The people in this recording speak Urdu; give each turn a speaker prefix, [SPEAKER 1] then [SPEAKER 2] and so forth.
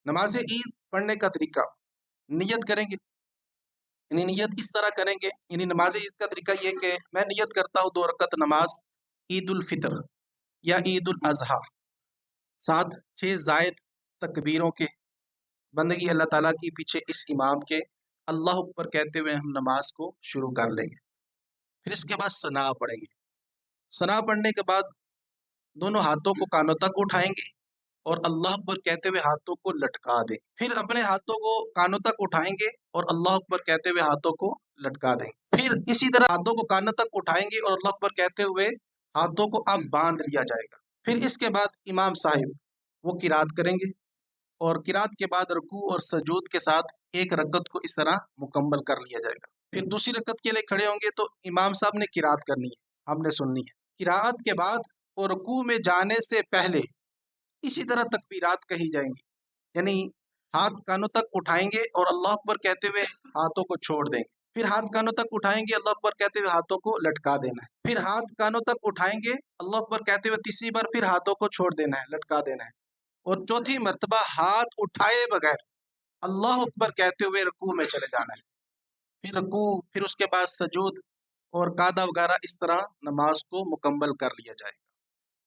[SPEAKER 1] نماز عید پڑھنے کا طریقہ، نیت کریں گے، یعنی نیت اس طرح کریں گے، یعنی نماز عید کا طریقہ یہ کہ میں نیت کرتا ہوں 2 رکعت نماز عید الفطر یا عید الاضحیٰ، 7 6 زائد تکبیروں کے، بندگی اللہ تعالیٰ کی پیچھے اس امام کے اللہ اکبر کہتے ہوئے ہم نماز کو شروع کر لیں گے۔ پھر اس کے بعد ثنا پڑھیں گے۔ ثنا پڑھنے کے بعد دونوں ہاتھوں کو کانوں تک اٹھائیں گے اور اللہ اکبر کہتے ہوئے ہاتھوں کو لٹکا دیں، پھر اپنے ہاتھوں کو کانوں تک اٹھائیں گے اور اللہ اکبر کہتے ہوئے ہاتھوں کو لٹکا دیں، پھر اسی طرح ہاتھوں کو کانوں تک اٹھائیں گے اور اللہ اکبر کہتے ہوئے ہاتھوں کو اب باندھ لیا جائے گا۔ پھر اس کے بعد امام صاحب وہ قرات کریں گے اور قرات کے بعد رکوع اور سجود کے ساتھ ایک رکعت کو اس طرح مکمل کر لیا جائے گا۔ پھر دوسری رکعت کے لیے کھڑے ہوں گے تو امام صاحب نے قرات کرنی ہے، ہم نے سننی ہے۔ قرات کے بعد اور رکوع میں جانے سے پہلے اسی طرح تکبیرات کہی جائیں گی، یعنی ہاتھ کانوں تک اٹھائیں گے اور اللہ اکبر کہتے ہوئے ہاتھوں کو چھوڑ دیں گے، پھر ہاتھ کانوں تک اٹھائیں گے، اللہ اکبر کہتے ہوئے ہاتھوں کو لٹکا دینا ہے، پھر ہاتھ کانوں تک اٹھائیں گے، اللہ اکبر کہتے ہوئے تیسری بار پھر ہاتھوں کو چھوڑ دینا ہے، لٹکا دینا ہے، اور چوتھی مرتبہ ہاتھ اٹھائے بغیر اللہ اکبر کہتے ہوئے رکوع میں چلے جانا ہے، پھر رکوع، پھر اس کے بعد سجود اور قعدہ وغیرہ، اس طرح نماز کو مکمل کر لیا جائے۔